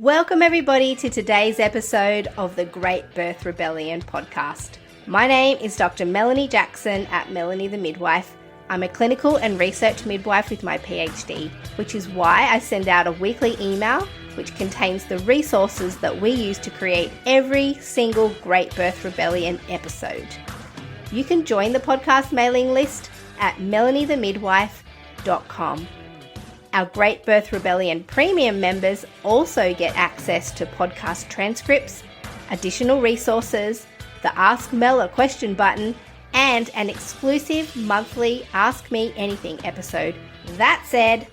Welcome everybody to today's episode of the Great Birth Rebellion podcast. My name is Dr. Melanie Jackson at Melanie the Midwife. I'm a clinical and research midwife with my PhD, which is why I send out a weekly email which contains the resources that we use to create every single Great Birth Rebellion episode. You can join the podcast mailing list at melaниethemidwife.com. Our Great Birth Rebellion premium members also get access to podcast transcripts, additional resources, the Ask Mel a Question button, and an exclusive monthly Ask Me Anything episode. That said,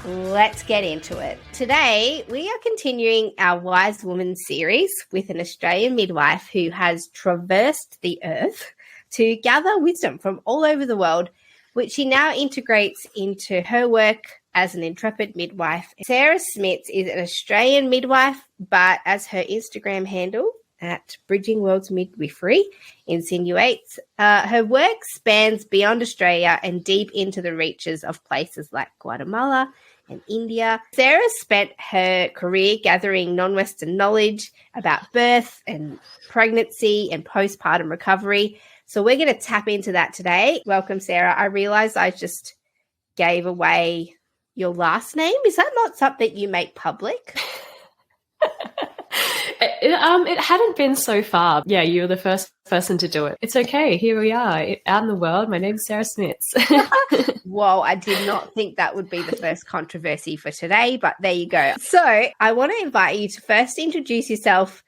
let's get into it. Today, we are continuing our Wise Woman series with an Australian midwife who has traversed the earth to gather wisdom from all over the world, which she now integrates into her work as an Intrepid midwife. Sarah Smits is an Australian midwife, but as her Instagram handle at Bridging World's Midwifery insinuates, her work spans beyond Australia and deep into the reaches of places like Guatemala and India. Sarah spent her career gathering non-Western knowledge about birth and pregnancy and postpartum recovery. So we're going to tap into that today. Welcome, Sarah. I realised I just gave away your last name. Is that not something you make public? It hadn't been so far. Yeah, you were the first person to do it. It's okay. Here we are out in the world. My name's Sarah Smits. Whoa, I did not think that would be the first controversy for today, but there you go. So I want to invite you to first introduce yourself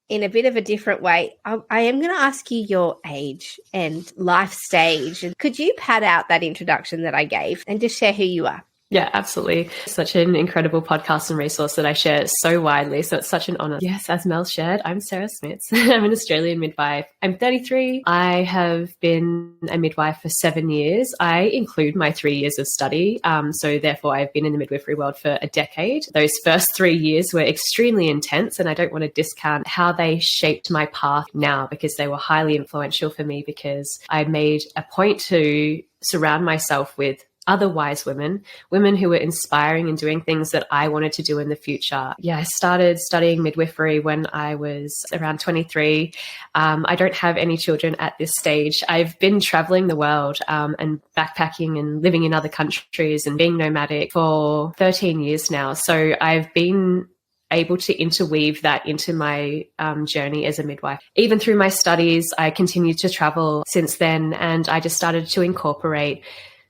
in a bit of a different way. I am going to ask you your age and life stage. Could you pad out that introduction that I gave and just share who you are? Yeah, absolutely. Such an incredible podcast and resource that I share so widely. So it's such an honor. Yes, as Mel shared, I'm Sarah Smits. I'm an Australian midwife. I'm 33. I have been a midwife for 7 years. I include my 3 years of study. So therefore, I've been in the midwifery world for a decade. Those first 3 years were extremely intense, and I don't want to discount how they shaped my path now, because they were highly influential for me, because I made a point to surround myself with other wise women who were inspiring and doing things that I wanted to do in the future. Yeah, I started studying midwifery when I was around 23. I don't have any children at this stage. I've been traveling the world and backpacking and living in other countries and being nomadic for 13 years now. So I've been able to interweave that into my journey as a midwife. Even through my studies, I continued to travel since then, and I just started to incorporate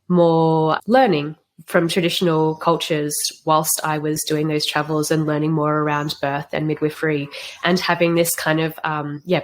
more learning from traditional cultures whilst I was doing those travels and learning more around birth and midwifery, and having this kind of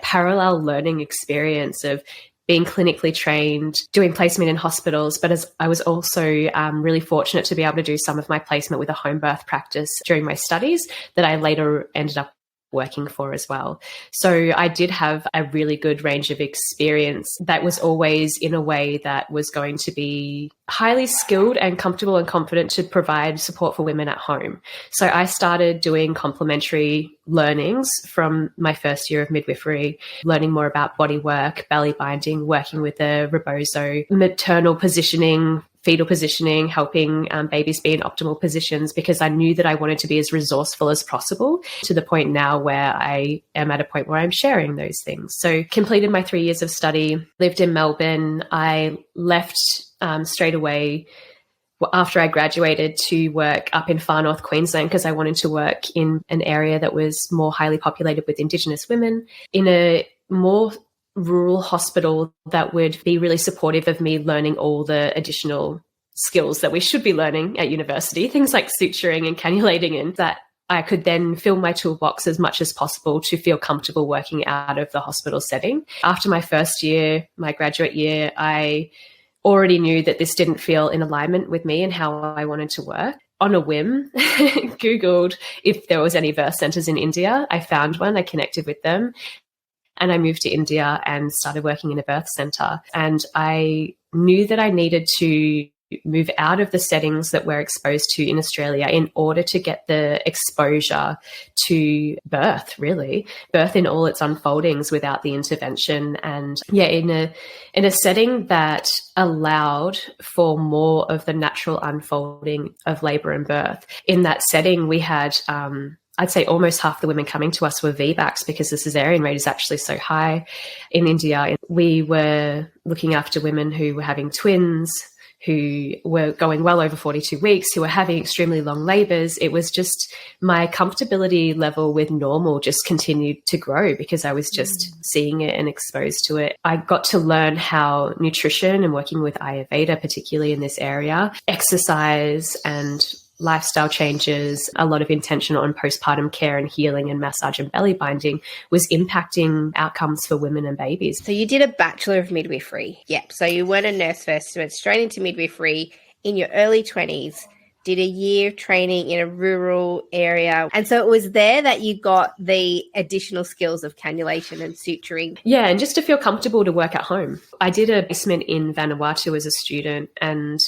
parallel learning experience of being clinically trained, doing placement in hospitals, but as I was also really fortunate to be able to do some of my placement with a home birth practice during my studies that I later ended up working for as well. So I did have a really good range of experience that was always in a way that was going to be highly skilled and comfortable and confident to provide support for women at home. So I started doing complementary learnings from my first year of midwifery, learning more about body work, belly binding, working with the rebozo, maternal positioning, fetal positioning, helping babies be in optimal positions, because I knew that I wanted to be as resourceful as possible, to the point now where I am at a point where I'm sharing those things. So completed my 3 years of study, lived in Melbourne. I left straight away after I graduated to work up in far north Queensland, because I wanted to work in an area that was more highly populated with Indigenous women, in a more rural hospital that would be really supportive of me learning all the additional skills that we should be learning at university, things like suturing and cannulating, and that I could then fill my toolbox as much as possible to feel comfortable working out of the hospital setting. After my first year, my graduate year, I already knew that this didn't feel in alignment with me and how I wanted to work. On a whim, Googled if there was any birth centers in India. I found one, I connected with them, and I moved to India and started working in a birth center. And I knew that I needed to move out of the settings that we're exposed to in Australia in order to get the exposure to birth, really, birth in all its unfoldings without the intervention. And in a setting that allowed for more of the natural unfolding of labor and birth. In that setting, we had I'd say almost half the women coming to us were VBACs because the cesarean rate is actually so high in India. We were looking after women who were having twins, who were going well over 42 weeks, who were having extremely long labours. It was just my comfortability level with normal just continued to grow because I was just seeing it and exposed to it. I got to learn how nutrition and working with Ayurveda, particularly in this area, exercise and lifestyle changes, a lot of intention on postpartum care and healing and massage and belly binding was impacting outcomes for women and babies. So you did a Bachelor of Midwifery. Yep. So you weren't a nurse first, you went straight into midwifery in your early 20s, did a year of training in a rural area. And so it was there that you got the additional skills of cannulation and suturing. Yeah, and just to feel comfortable to work at home. I did a placement in Vanuatu as a student, and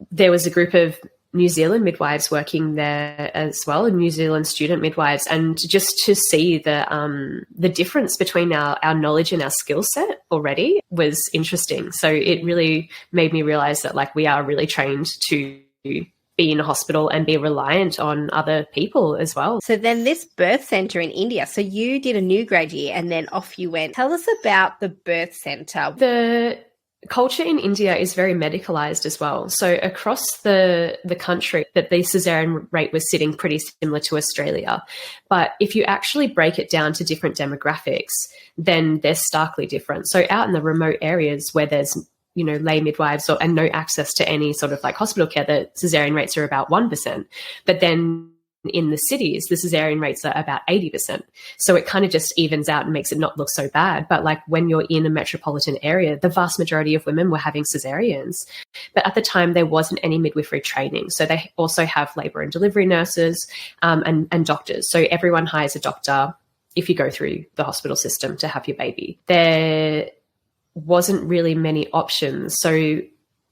there was a group of New Zealand midwives working there as well, and New Zealand student midwives, and just to see the difference between our knowledge and our skill set already was interesting. So it really made me realize that like we are really trained to be in a hospital and be reliant on other people as well. So then this birth centre in India, so you did a new grad year and then off you went. Tell us about the birth centre. The culture in India is very medicalized as well. So across the country, that the cesarean rate was sitting pretty similar to Australia. But if you actually break it down to different demographics, then they're starkly different. So out in the remote areas where there's lay midwives and no access to any sort of like hospital care, the cesarean rates are about 1%. But then in the cities, the cesarean rates are about 80%. So it kind of just evens out and makes it not look so bad. But like when you're in a metropolitan area, the vast majority of women were having cesareans. But at the time, there wasn't any midwifery training. So they also have labour and delivery nurses and doctors. So everyone hires a doctor if you go through the hospital system to have your baby. There wasn't really many options. So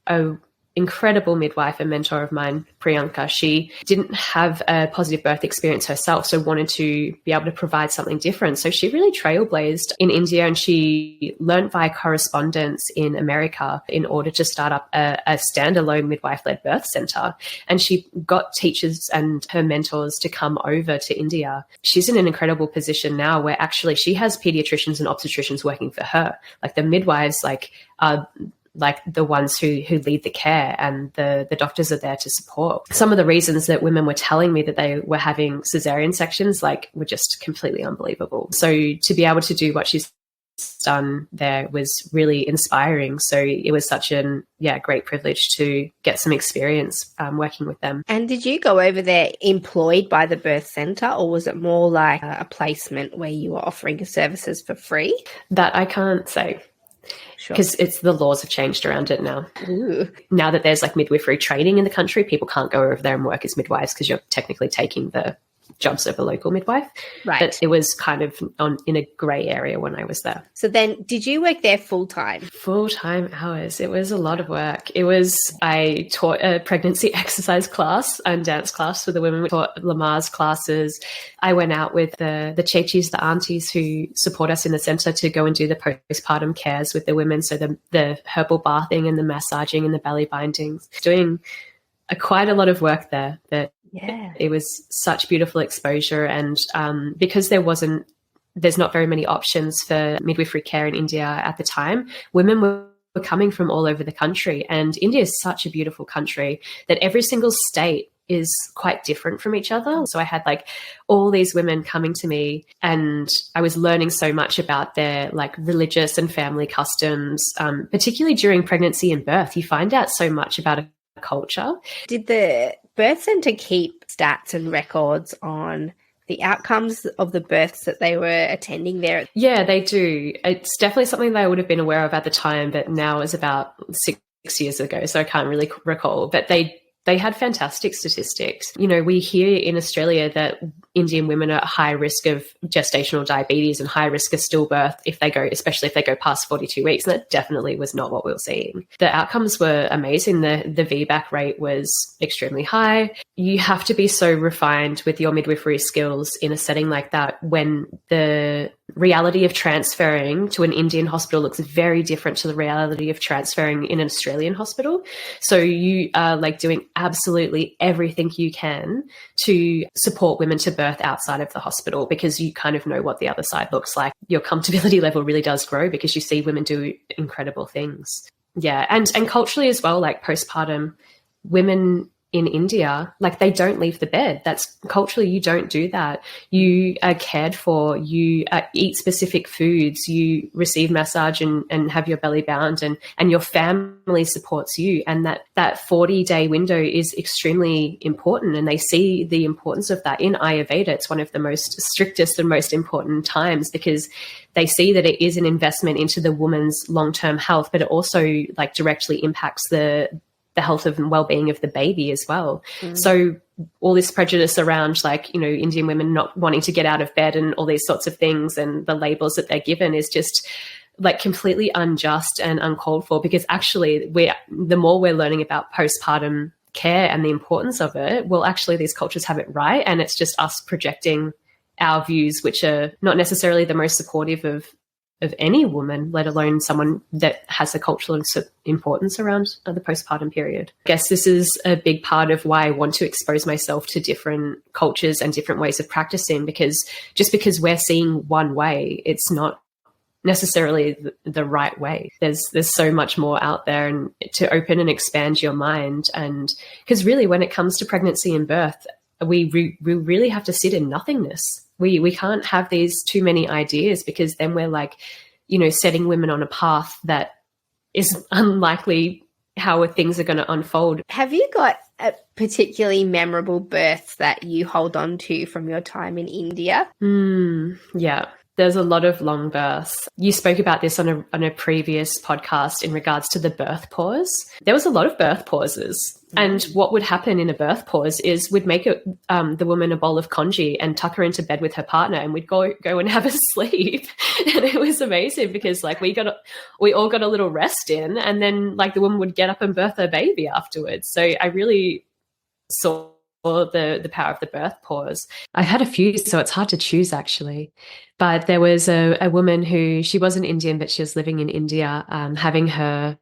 a incredible midwife and mentor of mine, Priyanka, she didn't have a positive birth experience herself, so wanted to be able to provide something different. So she really trailblazed in India, and she learned via correspondence in America in order to start up a standalone midwife-led birth center. And she got teachers and her mentors to come over to India. She's in an incredible position now where actually she has pediatricians and obstetricians working for her. Like the midwives are like the ones who lead the care, and the doctors are there to support. Some of the reasons that women were telling me that they were having cesarean sections were just completely unbelievable. So to be able to do what she's done there was really inspiring. So it was such a great privilege to get some experience working with them. And did you go over there employed by the birth centre, or was it more like a placement where you were offering your services for free? That I can't say. Because the laws have changed around it now. Ooh. Now that there's like midwifery training in the country, people can't go over there and work as midwives because you're technically taking the jobs of a local midwife. Right. But it was kind of in a grey area when I was there. So then did you work there full-time? Full-time hours. It was a lot of work. I taught a pregnancy exercise class and dance class for the women. We taught Lamaze classes. I went out with the chechis, the aunties who support us in the centre, to go and do the postpartum cares with the women. So the herbal bathing and the massaging and the belly bindings. Doing quite a lot of work there. But yeah, it was such beautiful exposure. And because there's not very many options for midwifery care in India at the time, women were coming from all over the country. And India is such a beautiful country that every single state is quite different from each other. So I had like all these women coming to me, and I was learning so much about their like religious and family customs, particularly during pregnancy and birth. You find out so much about a culture. Did the birth centre keep stats and records on the outcomes of the births that they were attending there? Yeah, they do. It's definitely something that I would have been aware of at the time, but now is about 6 years ago, so I can't really recall. But they had fantastic statistics. We hear in Australia that Indian women are at high risk of gestational diabetes and high risk of stillbirth especially if they go past 42 weeks. And that definitely was not what we were seeing. The outcomes were amazing. The VBAC rate was extremely high. You have to be so refined with your midwifery skills in a setting like that when the reality of transferring to an Indian hospital looks very different to the reality of transferring in an Australian hospital. So you are like doing absolutely everything you can to support women to birth outside of the hospital, because you kind of know what the other side looks like. Your comfortability level really does grow because you see women do incredible things. Yeah. And culturally as well, like postpartum women in India, like they don't leave the bed. That's culturally, you don't do that. You are cared for, you eat specific foods, you receive massage and have your belly bound, and your family supports you. And that 40-day window is extremely important. And they see the importance of that in Ayurveda. It's one of the most strictest and most important times, because they see that it is an investment into the woman's long-term health, but it also like directly impacts the health and well-being of the baby as well. So all this prejudice around like, you know, Indian women not wanting to get out of bed and all these sorts of things and the labels that they're given is just like completely unjust and uncalled for, because actually the more we're learning about postpartum care and the importance of it, well, actually these cultures have it right. And it's just us projecting our views, which are not necessarily the most supportive of any woman, let alone someone that has a cultural importance around the postpartum period. I guess this is a big part of why I want to expose myself to different cultures and different ways of practicing, because just because we're seeing one way, it's not necessarily the right way. There's so much more out there, and to open and expand your mind. And because really when it comes to pregnancy and birth, we really have to sit in nothingness. We can't have these too many ideas, because then we're like, you know, setting women on a path that is unlikely how things are going to unfold. Have you got a particularly memorable birth that you hold on to from your time in India? Yeah. There's a lot of long births. You spoke about this on a previous podcast in regards to the birth pause. There was a lot of birth pauses. And what would happen in a birth pause is we'd make the woman a bowl of congee and tuck her into bed with her partner, and we'd go and have a sleep. And it was amazing because like we all got a little rest in, and then like the woman would get up and birth her baby afterwards. So I really saw the power of the birth pause. I had a few, so it's hard to choose actually. But there was a woman who, she wasn't Indian, but she was living in India, having her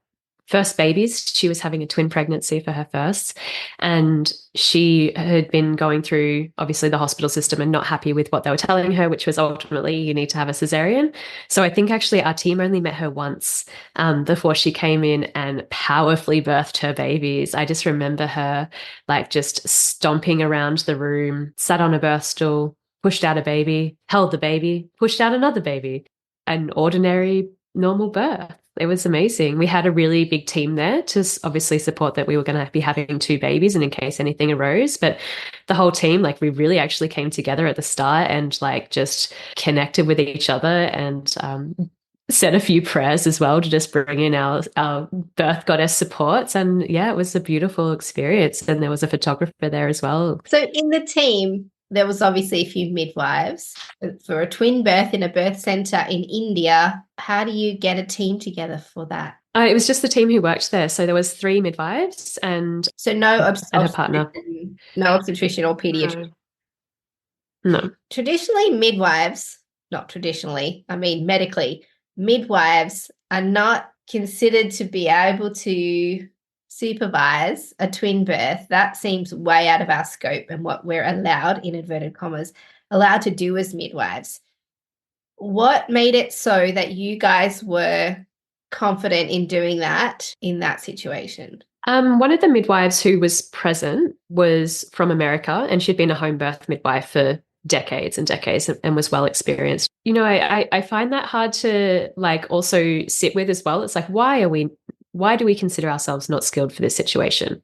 first babies. She was having a twin pregnancy for her first, and she had been going through obviously the hospital system and not happy with what they were telling her, which was ultimately you need to have a cesarean. So I think actually our team only met her once before she came in and powerfully birthed her babies. I just remember her like just stomping around the room, sat on a birth stool, pushed out a baby, held the baby, pushed out another baby, an ordinary normal birth. It was amazing. We had a really big team there to obviously support that we were going to be having two babies and in case anything arose. But the whole team, like we really actually came together at the start and like just connected with each other and said a few prayers as well to just bring in our birth goddess supports. And yeah, it was a beautiful experience. And there was a photographer there as well. So in the team, there was obviously a few midwives for a twin birth in a birth centre in India. How do you get a team together for that? It was just the team who worked there. So there was 3 midwives and no and her partner. No obstetrician or paediatrician. No. Traditionally, midwives, not traditionally, I mean medically, midwives are not considered to be able to supervise a twin birth. That seems way out of our scope and what we're allowed, in inverted commas, allowed to do as midwives. What made it so that you guys were confident in doing that in that situation? One of the midwives who was present was from America, and she'd been a home birth midwife for decades and decades and was well experienced. You know, I find that hard to like also sit with as well. It's like, why do we consider ourselves not skilled for this situation?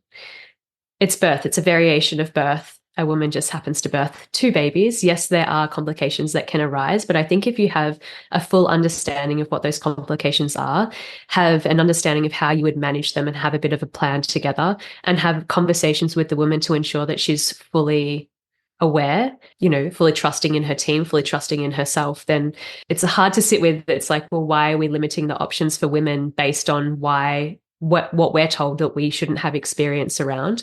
It's birth. It's a variation of birth. A woman just happens to birth 2 babies. Yes, there are complications that can arise, but I think if you have a full understanding of what those complications are, have an understanding of how you would manage them and have a bit of a plan together and have conversations with the woman to ensure that she's fully aware, you know, fully trusting in her team, fully trusting in herself, then it's hard to sit with. It's like, well, why are we limiting the options for women based on what we're told that we shouldn't have experience around?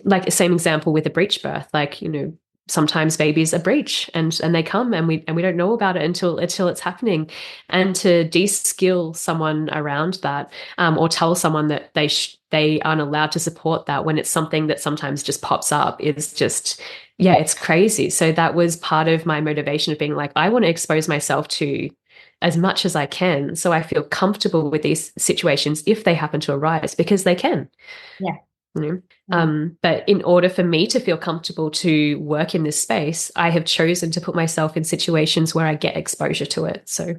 Like the same example with a breech birth, like, you know, sometimes babies are breech and they come and we don't know about it until it's happening. And to de-skill someone around that, or tell someone that they aren't allowed to support that when it's something that sometimes just pops up, is just, yeah, it's crazy. So that was part of my motivation of being like, I want to expose myself to as much as I can, so I feel comfortable with these situations if they happen to arise, because they can. Yeah. You know? But in order for me to feel comfortable to work in this space, I have chosen to put myself in situations where I get exposure to it. So,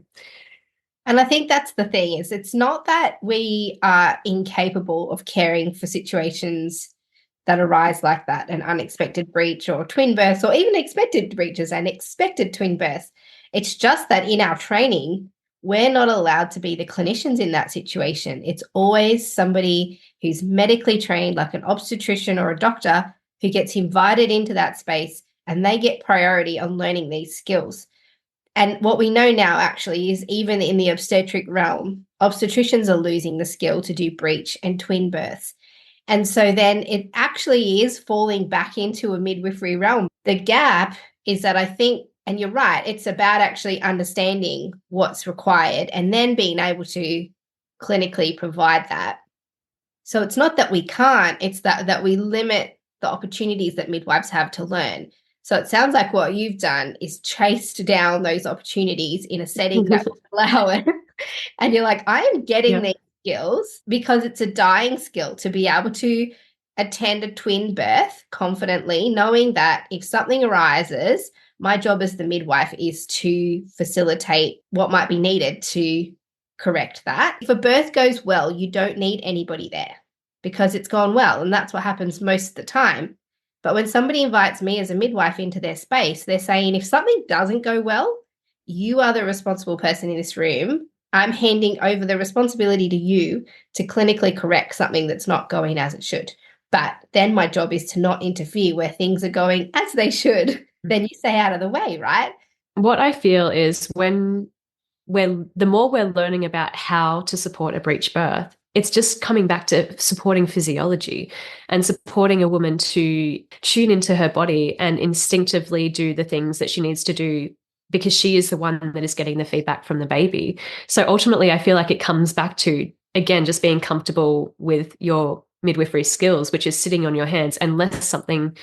and I think that's the thing, is it's not that we are incapable of caring for situations that arise like that, an unexpected breach or twin births, or even expected breaches and expected twin births. It's just that in our training, we're not allowed to be the clinicians in that situation. It's always somebody who's medically trained, like an obstetrician or a doctor, who gets invited into that space, and they get priority on learning these skills. And what we know now actually is, even in the obstetric realm, obstetricians are losing the skill to do breech and twin births. And so then it actually is falling back into a midwifery realm. The gap is that I think, and you're right, it's about actually understanding what's required and then being able to clinically provide that. So it's not that we can't, it's that we limit the opportunities that midwives have to learn. So it sounds like what you've done is chased down those opportunities in a setting that will allow it. And you're like, I am getting these skills because it's a dying skill to be able to attend a twin birth confidently, knowing that if something arises, my job as the midwife is to facilitate what might be needed to correct that. If a birth goes well, you don't need anybody there because it's gone well, and that's what happens most of the time. But when somebody invites me as a midwife into their space, they're saying, if something doesn't go well, you are the responsible person in this room. I'm handing over the responsibility to you to clinically correct something that's not going as it should. But then my job is to not interfere where things are going as they should. Then you stay out of the way, right? what I feel is the more we're learning about how to support a breech birth, it's just coming back to supporting physiology and supporting a woman to tune into her body and instinctively do the things that she needs to do, because she is the one that is getting the feedback from the baby. So ultimately, I feel like it comes back to, again, just being comfortable with your midwifery skills, which is sitting on your hands, unless something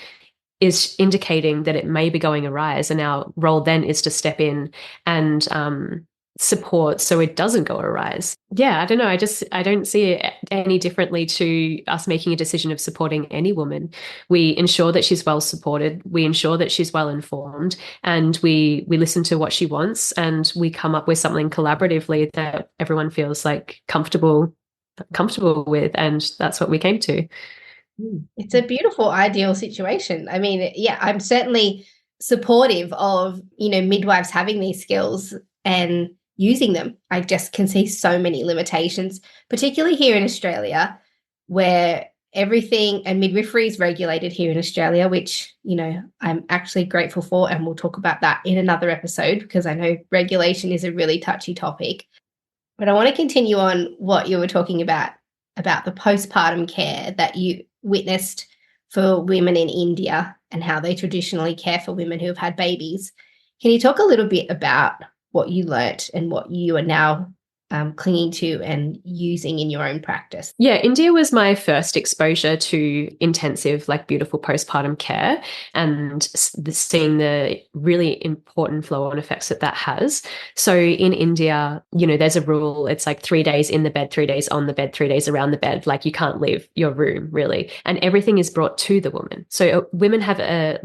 is indicating that it may be going awry. And our role then is to step in and support so it doesn't go awry. Yeah, I don't know. I don't see it any differently to us making a decision of supporting any woman. We ensure that she's well supported. We ensure that she's well informed, and we listen to what she wants, and we come up with something collaboratively that everyone feels like comfortable with, and that's what we came to. It's a beautiful, ideal situation. I mean, yeah, I'm certainly supportive of, midwives having these skills and using them. I just can see so many limitations, particularly here in Australia, where everything, and midwifery is regulated here in Australia, which, I'm actually grateful for. And we'll talk about that in another episode, because I know regulation is a really touchy topic. But I want to continue on what you were talking about the postpartum care that you witnessed for women in India and how they traditionally care for women who have had babies. Can you talk a little bit about what you learnt and what you are now clinging to and using in your own practice? Yeah, India was my first exposure to intensive, like, beautiful postpartum care, and seeing the really important flow-on effects that has. So in India, there's a rule. It's like 3 days in the bed, 3 days on the bed, 3 days around the bed. Like, you can't leave your room, really. And everything is brought to the woman. So women have a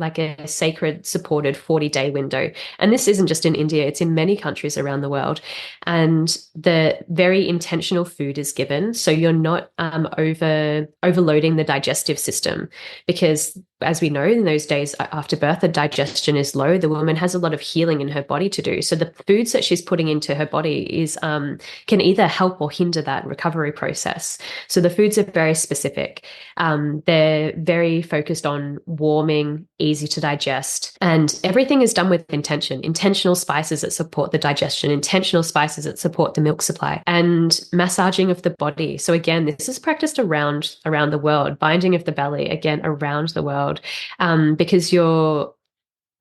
sacred supported 40-day window. And this isn't just in India, it's in many countries around the world. And the very intentional food is given, so you're not overloading the digestive system, because, as we know, in those days after birth, the digestion is low. The woman has a lot of healing in her body to do. So the foods that she's putting into her body is can either help or hinder that recovery process. So the foods are very specific. They're very focused on warming, easy to digest, and everything is done with intention. Intentional spices that support the digestion, intentional spices that support the milk supply, and massaging of the body. So again, this is practiced around the world. Binding of the belly, again, around the world, because you're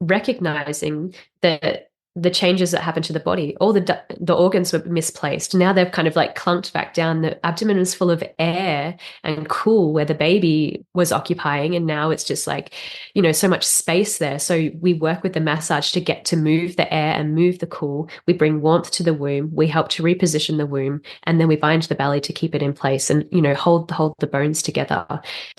recognizing that the changes that happen to the body, all the organs were misplaced. Now they've kind of like clunked back down. The abdomen was full of air and cool where the baby was occupying, and now it's just like, you know, so much space there. So we work with the massage to get to move the air and move the cool. We bring warmth to the womb. We help to reposition the womb, and then we bind the belly to keep it in place and, you know, hold the bones together.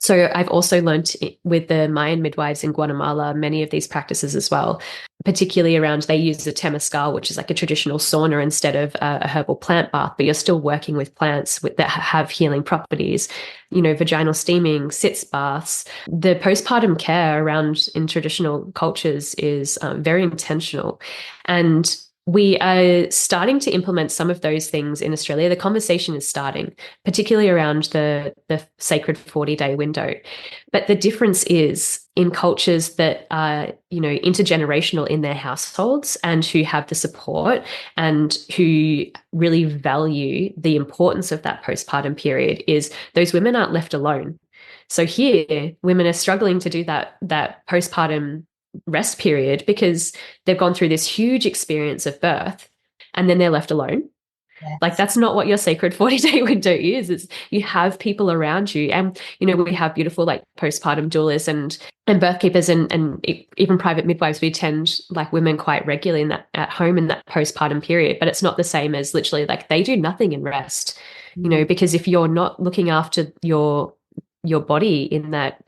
So I've also learned with the Mayan midwives in Guatemala many of these practices as well, particularly around, they use a temescal, which is like a traditional sauna instead of a herbal plant bath, but you're still working with plants that have healing properties, you know, vaginal steaming, sitz baths. The postpartum care around in traditional cultures is very intentional. And we are starting to implement some of those things in Australia. The conversation is starting, particularly around the sacred 40-day window. But the difference is in cultures that are, you know, intergenerational in their households and who have the support and who really value the importance of that postpartum period, is those women aren't left alone. So here, women are struggling to do that postpartum rest period because they've gone through this huge experience of birth and then they're left alone. Yes. Like, that's not what your sacred 40-day window is. It's, you have people around you. And, you know, we have beautiful like postpartum doulas and birth keepers and even private midwives. We tend like women quite regularly in that at home in that postpartum period, but it's not the same as literally like they do nothing in rest, you know, because if you're not looking after your body in that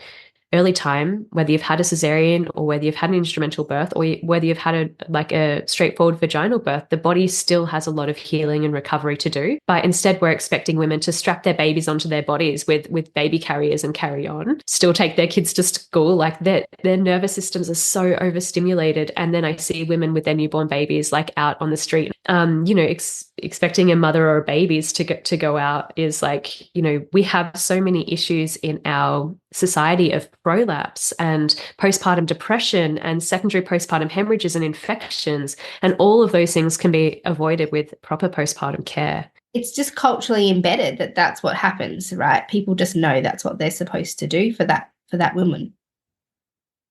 early time, whether you've had a cesarean or whether you've had an instrumental birth or whether you've had a straightforward vaginal birth, the body still has a lot of healing and recovery to do. But instead, we're expecting women to strap their babies onto their bodies with baby carriers and carry on, still take their kids to school. Like their nervous systems are so overstimulated. And then I see women with their newborn babies like out on the street, you know, expecting a mother or babies to go out is like, you know, we have so many issues in our society of prolapse and postpartum depression and secondary postpartum hemorrhages and infections, and all of those things can be avoided with proper postpartum care. It's just culturally embedded that that's what happens, right? People just know that's what they're supposed to do for that woman.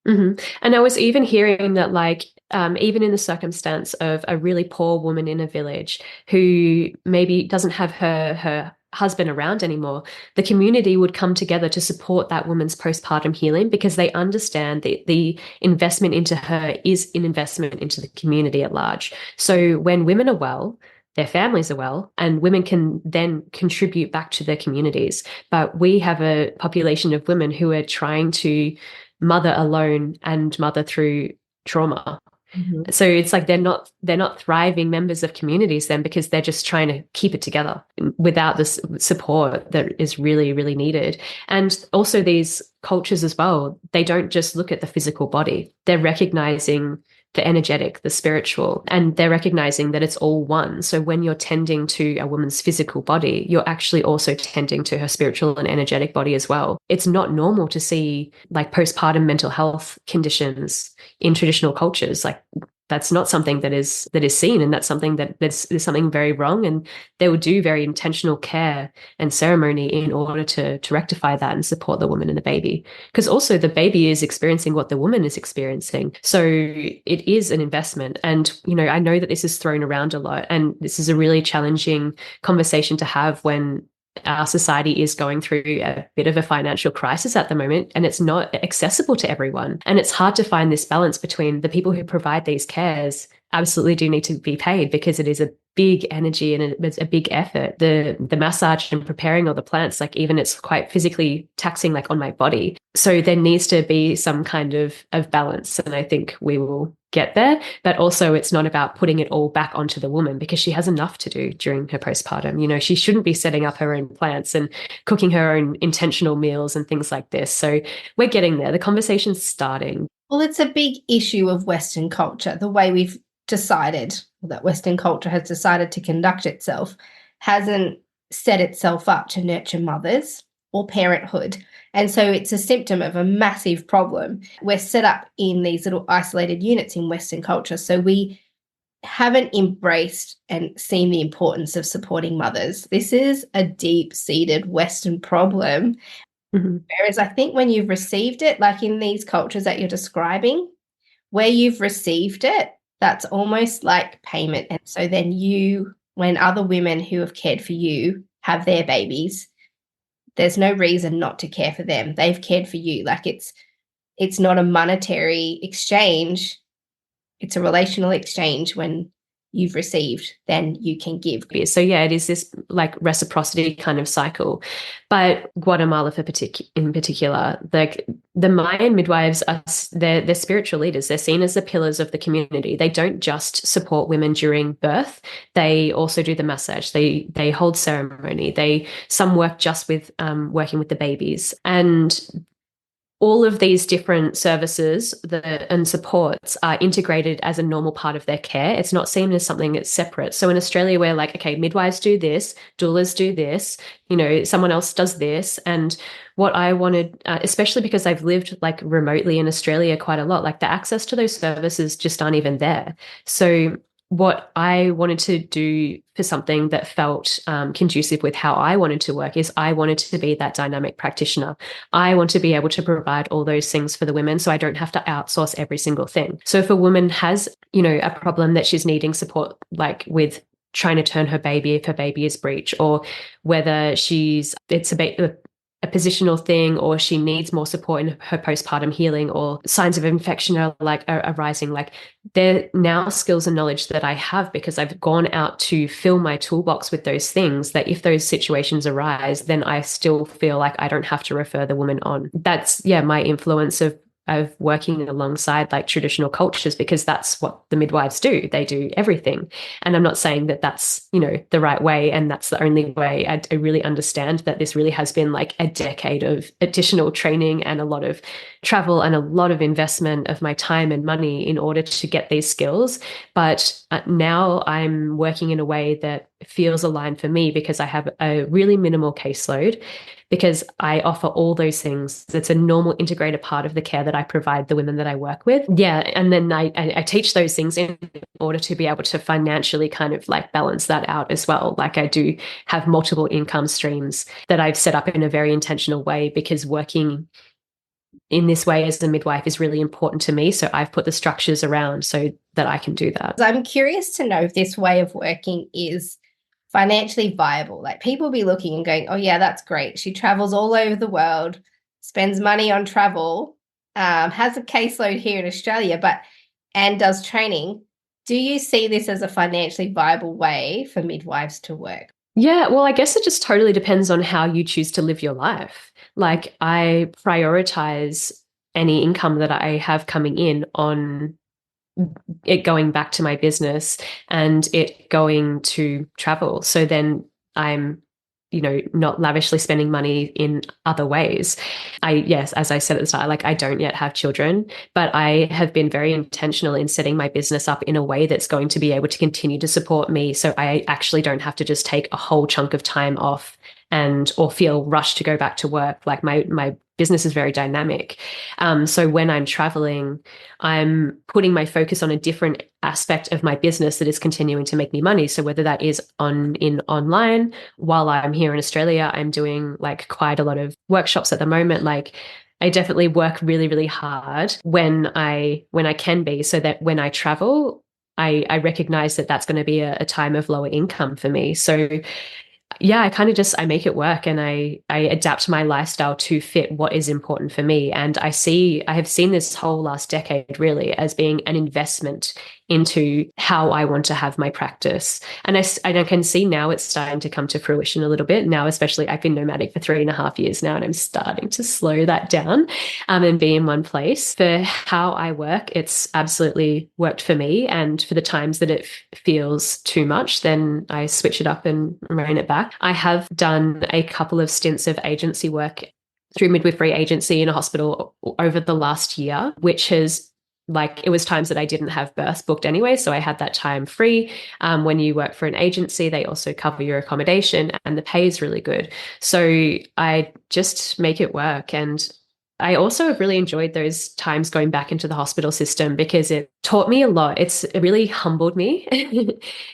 Mm-hmm. And I was even hearing that, like, even in the circumstance of a really poor woman in a village who maybe doesn't have her husband around anymore, the community would come together to support that woman's postpartum healing because they understand that the investment into her is an investment into the community at large. So when women are well, their families are well, and women can then contribute back to their communities. But we have a population of women who are trying to mother alone and mother through trauma. Mm-hmm. So it's like they're not thriving members of communities then, because they're just trying to keep it together without this support that is really, really needed. And also these cultures as well, they don't just look at the physical body. They're recognizing the energetic, the spiritual, and they're recognizing that it's all one. So when you're tending to a woman's physical body, you're actually also tending to her spiritual and energetic body as well. It's not normal to see like postpartum mental health conditions in traditional cultures. Like, that's not something that is seen, and that's something there's something very wrong, and they would do very intentional care and ceremony in order to rectify that and support the woman and the baby, because also the baby is experiencing what the woman is experiencing. So it is an investment. And, you know, I know that this is thrown around a lot, and this is a really challenging conversation to have when our society is going through a bit of a financial crisis at the moment, and it's not accessible to everyone. And it's hard to find this balance between the people who provide these cares absolutely do need to be paid, because it is a big energy and it's a big effort. The massage and preparing all the plants, like even it's quite physically taxing, like on my body. So there needs to be some kind of balance. And I think we will get there, but also it's not about putting it all back onto the woman, because she has enough to do during her postpartum. You know, she shouldn't be setting up her own plants and cooking her own intentional meals and things like this. So we're getting there. The conversation's starting. Well, it's a big issue of Western culture. The way we've decided, that Western culture has decided to conduct itself, hasn't set itself up to nurture mothers or parenthood. And so it's a symptom of a massive problem. We're set up in these little isolated units in Western culture. So we haven't embraced and seen the importance of supporting mothers. This is a deep-seated Western problem. Mm-hmm. Whereas I think when you've received it, like in these cultures that you're describing, where you've received it, that's almost like payment. And so then when other women who have cared for you have their babies, there's no reason not to care for them. They've cared for you. Like it's not a monetary exchange. It's a relational exchange. When you've received, then you can give. So yeah, it is this like reciprocity kind of cycle. But Guatemala in particular, like the Mayan midwives they're spiritual leaders. They're seen as the pillars of the community. They don't just support women during birth. They also do the massage. They hold ceremony. Some work just with working with the babies. And all of these different services and supports are integrated as a normal part of their care. It's not seen as something that's separate. So in Australia, we're like, okay, midwives do this, doulas do this, someone else does this. And what I wanted, especially because I've lived like remotely in Australia quite a lot, like the access to those services just aren't even there. So what I wanted to do for something that felt conducive with how I wanted to work is I wanted to be that dynamic practitioner. I want to be able to provide all those things for the women so I don't have to outsource every single thing. So if a woman has, a problem that she's needing support, like with trying to turn her baby if her baby is breech, or whether it's a positional thing, or she needs more support in her postpartum healing, or signs of infection are arising, like they're now skills and knowledge that I have because I've gone out to fill my toolbox with those things, that if those situations arise, then I still feel like I don't have to refer the woman on. That's my influence of working alongside like traditional cultures, because that's what the midwives do. They do everything. And I'm not saying that that's, the right way and that's the only way. I really understand that this really has been like a decade of additional training and a lot of travel and a lot of investment of my time and money in order to get these skills. But now I'm working in a way that feels aligned for me because I have a really minimal caseload, because I offer all those things. It's a normal integrated part of the care that I provide the women that I work with. Yeah. And then I teach those things in order to be able to financially kind of like balance that out as well. Like I do have multiple income streams that I've set up in a very intentional way, because working in this way as a midwife is really important to me. So I've put the structures around so that I can do that. I'm curious to know if this way of working is financially viable. Like people be looking and going, oh yeah, that's great. She travels all over the world, spends money on travel, has a caseload here in Australia, and does training. Do you see this as a financially viable way for midwives to work? Yeah, well, I guess it just totally depends on how you choose to live your life. Like I prioritize any income that I have coming in on it going back to my business and it going to travel. So then I'm, not lavishly spending money in other ways. Yes, as I said at the start, like I don't yet have children, but I have been very intentional in setting my business up in a way that's going to be able to continue to support me. So I actually don't have to just take a whole chunk of time off or feel rushed to go back to work. Like my business is very dynamic. So when I'm traveling, I'm putting my focus on a different aspect of my business that is continuing to make me money. So whether that is online, while I'm here in Australia, I'm doing like quite a lot of workshops at the moment. Like I definitely work really, really hard when I can be, so that when I travel, I recognize that that's going to be a time of lower income for me. So yeah, I make it work, and I adapt my lifestyle to fit what is important for me. And I have seen this whole last decade really as being an investment into how I want to have my practice. And I can see now it's starting to come to fruition a little bit now, especially I've been nomadic for 3.5 years now, and I'm starting to slow that down and be in one place. For how I work, it's absolutely worked for me. And for the times that it feels too much, then I switch it up and rein it back. I have done a couple of stints of agency work through Midwifery agency in a hospital over the last year, which has it was times that I didn't have births booked anyway. So I had that time free. When you work for an agency, they also cover your accommodation and the pay is really good. So I just make it work. And I also have really enjoyed those times going back into the hospital system, because taught me a lot. It's really humbled me.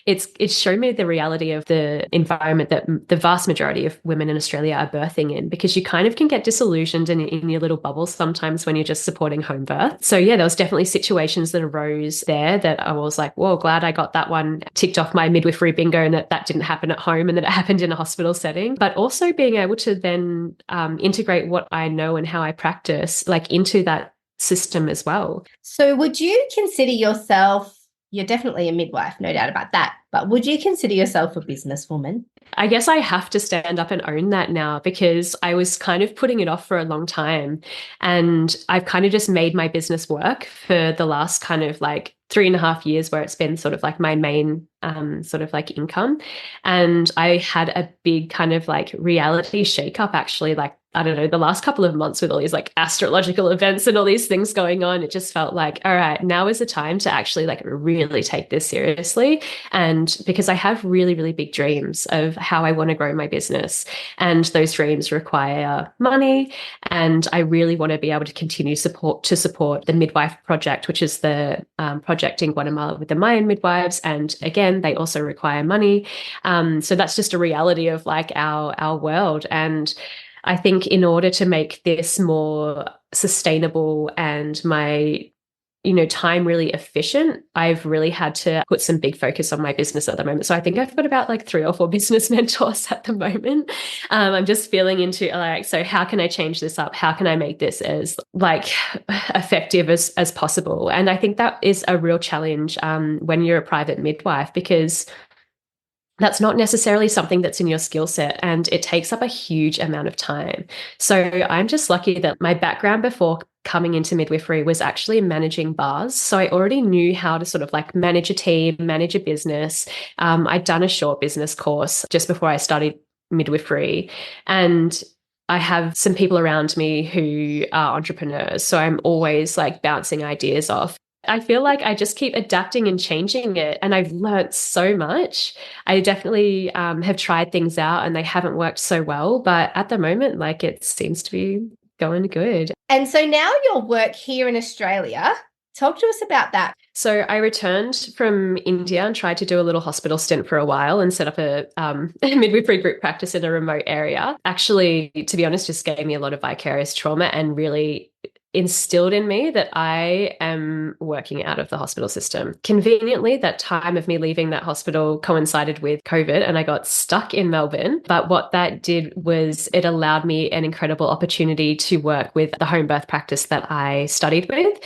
It's shown me the reality of the environment that the vast majority of women in Australia are birthing in, because you kind of can get disillusioned in your little bubble sometimes when you're just supporting home birth. So yeah, there was definitely situations that arose there that I was like, whoa, glad I got that one ticked off my midwifery bingo, and that didn't happen at home and that it happened in a hospital setting. But also being able to then integrate what I know and how I practice like into that system as well. So would you consider yourself, you're definitely a midwife, no doubt about that, but would you consider yourself a businesswoman? I guess I have to stand up and own that now, because I was kind of putting it off for a long time. And I've kind of just made my business work for the last kind of like 3.5 years, where it's been sort of like my main sort of like income. And I had a big kind of like reality shakeup, actually, like, I don't know, the last couple of months with all these like astrological events and all these things going on. It just felt like, all right, now is the time to actually like really take this seriously. And because I have really, really big dreams of how I want to grow my business, and those dreams require money. And I really want to be able to continue support the Midwife project, which is the project in Guatemala with the Mayan midwives. And again, they also require money. So that's just a reality of like our world. And I think in order to make this more sustainable and my time really efficient, I've really had to put some big focus on my business at the moment. So I think I've got about like 3 or 4 business mentors at the moment. I'm just feeling into like, so how can I change this up? How can I make this as like effective as possible? And I think that is a real challenge when you're a private midwife, because that's not necessarily something that's in your skill set, and it takes up a huge amount of time. So I'm just lucky that my background before coming into midwifery was actually managing bars. So I already knew how to sort of like manage a team, manage a business. I'd done a short business course just before I started midwifery, and I have some people around me who are entrepreneurs. So I'm always like bouncing ideas off. I feel like I just keep adapting and changing it, and I've learnt so much. I definitely have tried things out and they haven't worked so well, but at the moment, like, it seems to be going good. And so now your work here in Australia, talk to us about that. So I returned from India and tried to do a little hospital stint for a while and set up a midwifery group practice in a remote area. Actually, to be honest, just gave me a lot of vicarious trauma and really instilled in me that I am working out of the hospital system. Conveniently, that time of me leaving that hospital coincided with COVID and I got stuck in Melbourne. But what that did was it allowed me an incredible opportunity to work with the home birth practice that I studied with,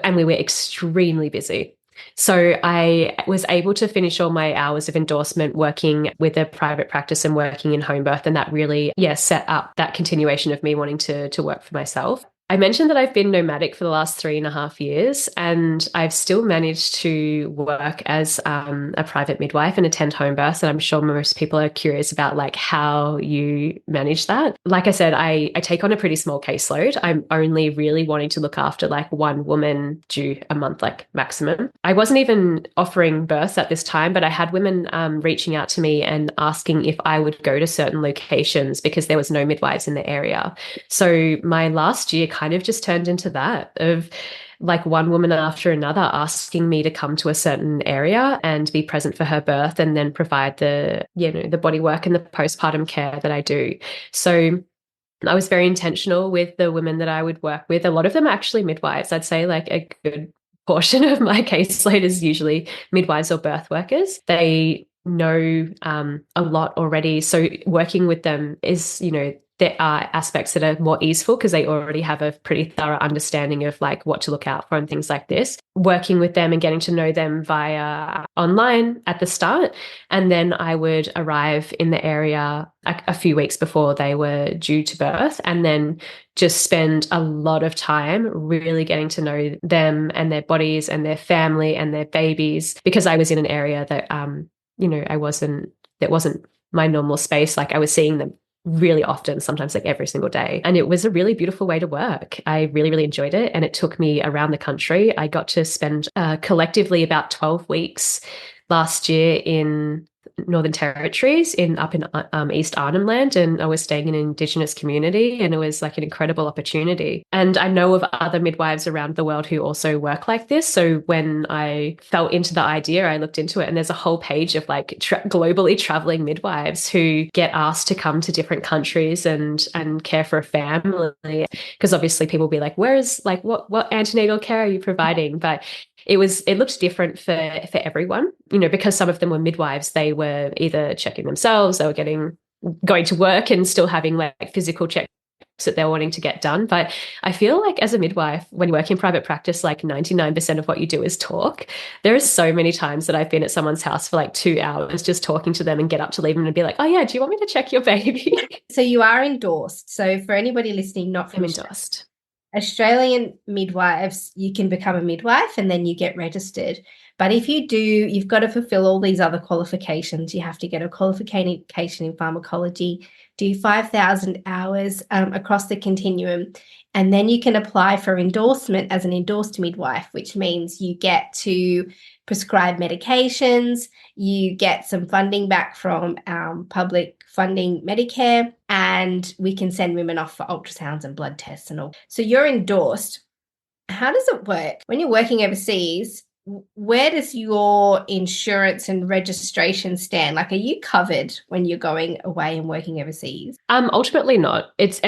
and we were extremely busy. So I was able to finish all my hours of endorsement working with a private practice and working in home birth. And that really, set up that continuation of me wanting to work for myself. I mentioned that I've been nomadic for the last 3.5 years, and I've still managed to work as a private midwife and attend home births. And I'm sure most people are curious about like how you manage that. Like I said, I take on a pretty small caseload. I'm only really wanting to look after like one woman due a month, like maximum. I wasn't even offering births at this time, but I had women reaching out to me and asking if I would go to certain locations because there was no midwives in the area. So my last year kind of just turned into that, of like one woman after another asking me to come to a certain area and be present for her birth, and then provide the body work and the postpartum care that I do. So I was very intentional with the women that I would work with. A lot of them are actually midwives. I'd say like a good portion of my caseload is usually midwives or birth workers. They know a lot already. So working with them is, there are aspects that are more easeful because they already have a pretty thorough understanding of like what to look out for and things like this. Working with them and getting to know them via online at the start. And then I would arrive in the area a few weeks before they were due to birth, and then just spend a lot of time really getting to know them and their bodies and their family and their babies, because I was in an area that, that wasn't my normal space. Like I was seeing them really often, sometimes like every single day. And it was a really beautiful way to work. I really, really enjoyed it. And it took me around the country. I got to spend collectively about 12 weeks last year in Northern Territories up in East Arnhem Land, and I was staying in an Indigenous community, and it was like an incredible opportunity. And I know of other midwives around the world who also work like this. So when I fell into the idea, I looked into it, and there's a whole page of like globally traveling midwives who get asked to come to different countries and care for a family. Because obviously people will be like, where's like what antenatal care are you providing? But it looked different for everyone, because some of them were midwives. They were either checking themselves, they were going to work and still having like physical checks that they're wanting to get done. But I feel like as a midwife, when you work in private practice, like 99% of what you do is talk. There are so many times that I've been at someone's house for like 2 hours just talking to them and get up to leave them and be like, oh yeah, do you want me to check your baby? So you are endorsed. So for anybody listening, not from endorsed. Australian midwives, you can become a midwife and then you get registered. But if you do, you've got to fulfill all these other qualifications. You have to get a qualification in pharmacology, do 5,000 hours across the continuum, and then you can apply for endorsement as an endorsed midwife, which means you get to prescribe medications, you get some funding back from public funding Medicare, and we can send women off for ultrasounds and blood tests and all. So you're endorsed. How does it work? When you're working overseas, where does your insurance and registration stand? Like, are you covered when you're going away and working overseas? Ultimately not. It's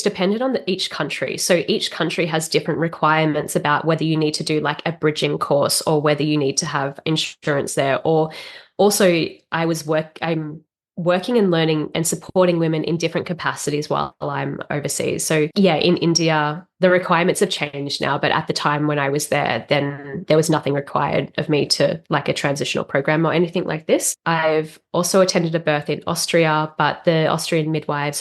dependent on each country. So each country has different requirements about whether you need to do like a bridging course or whether you need to have insurance there. Or also I'm working and learning and supporting women in different capacities while I'm overseas. So yeah, in India, the requirements have changed now, but at the time when I was there, then there was nothing required of me to like a transitional program or anything like this. I've also attended a birth in Austria, but the Austrian midwives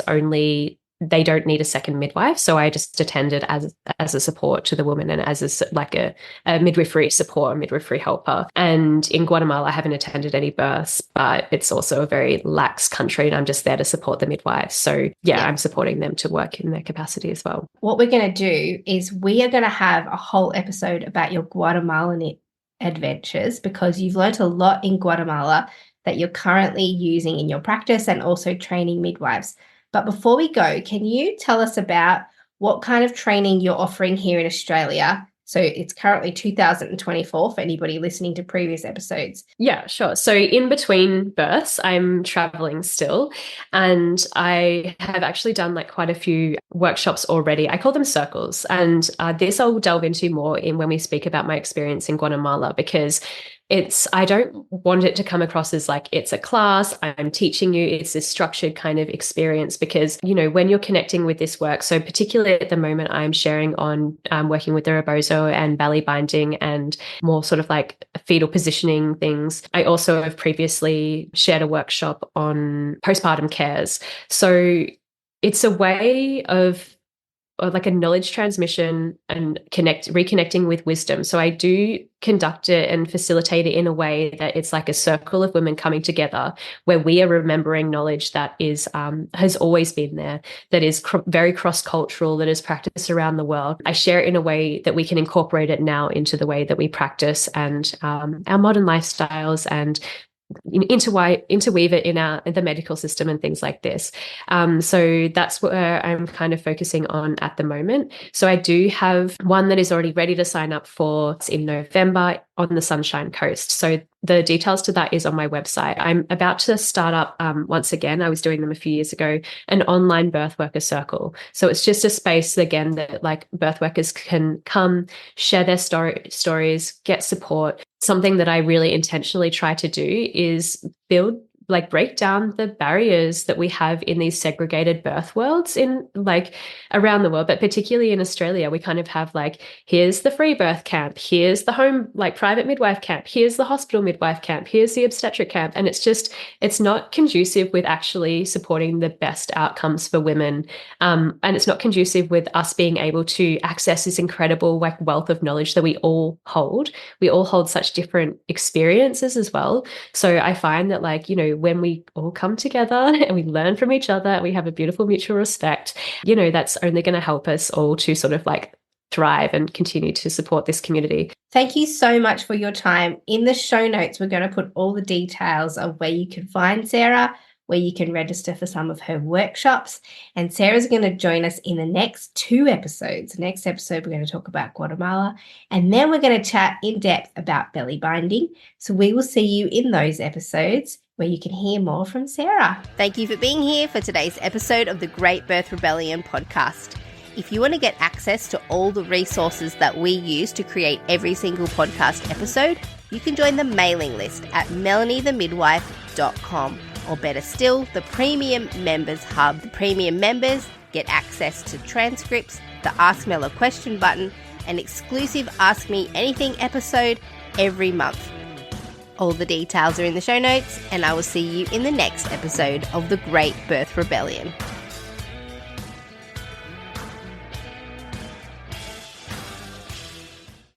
they don't need a second midwife. So I just attended as a support to the woman and as a midwifery support, a midwifery helper. And in Guatemala, I haven't attended any births, but it's also a very lax country and I'm just there to support the midwives. So yeah, I'm supporting them to work in their capacity as well. What we're going to do is we are going to have a whole episode about your Guatemalan adventures, because you've learnt a lot in Guatemala that you're currently using in your practice and also training midwives. But before we go, can you tell us about what kind of training you're offering here in Australia? So it's currently 2024 for anybody listening to previous episodes. Yeah, sure. So in between births, I'm traveling still, and I have actually done like quite a few workshops already. I call them circles, and this I'll delve into more when we speak about my experience in Guatemala, because I don't want it to come across as like it's a class, I'm teaching you. It's this structured kind of experience because, when you're connecting with this work, so particularly at the moment, I'm sharing on working with the rebozo and belly binding and more sort of like fetal positioning things. I also have previously shared a workshop on postpartum cares. So it's a way of like a knowledge transmission and reconnecting with wisdom. So I do conduct it and facilitate it in a way that it's like a circle of women coming together where we are remembering knowledge that is has always been there, that is very cross-cultural, that is practiced around the world. I share it in a way that we can incorporate it now into the way that we practice and our modern lifestyles, and interweave it in the medical system and things like this. So that's where I'm kind of focusing on at the moment. So I do have one that is already ready to sign up for. It's in November on the Sunshine Coast. So the details to that is on my website. I'm about to start up, once again, I was doing them a few years ago, an online birth worker circle. So it's just a space, again, that like birth workers can come, share their stories, get support. Something that I really intentionally try to do is break down the barriers that we have in these segregated birth worlds in like around the world, but particularly in Australia. We kind of have like, here's the free birth camp, here's the home, like private midwife camp, here's the hospital midwife camp, here's the obstetric camp. And it's not conducive with actually supporting the best outcomes for women. And it's not conducive with us being able to access this incredible like wealth of knowledge that we all hold. We all hold such different experiences as well. So I find that when we all come together and we learn from each other and we have a beautiful mutual respect, that's only going to help us all to sort of like thrive and continue to support this community. Thank you so much for your time. In the show notes, we're going to put all the details of where you can find Sarah, where you can register for some of her workshops. And Sarah's going to join us in the next 2 episodes. The next episode, we're going to talk about Guatemala, and then we're going to chat in depth about belly binding. So we will see you in those episodes where you can hear more from Sarah. Thank you for being here for today's episode of the Great Birth Rebellion podcast. If you want to get access to all the resources that we use to create every single podcast episode, you can join the mailing list at melaniethemidwife.com. Or better still, the Premium Members Hub. The Premium members get access to transcripts, the Ask Mel a Question button, an exclusive Ask Me Anything episode every month. All the details are in the show notes, and I will see you in the next episode of The Great Birth Rebellion.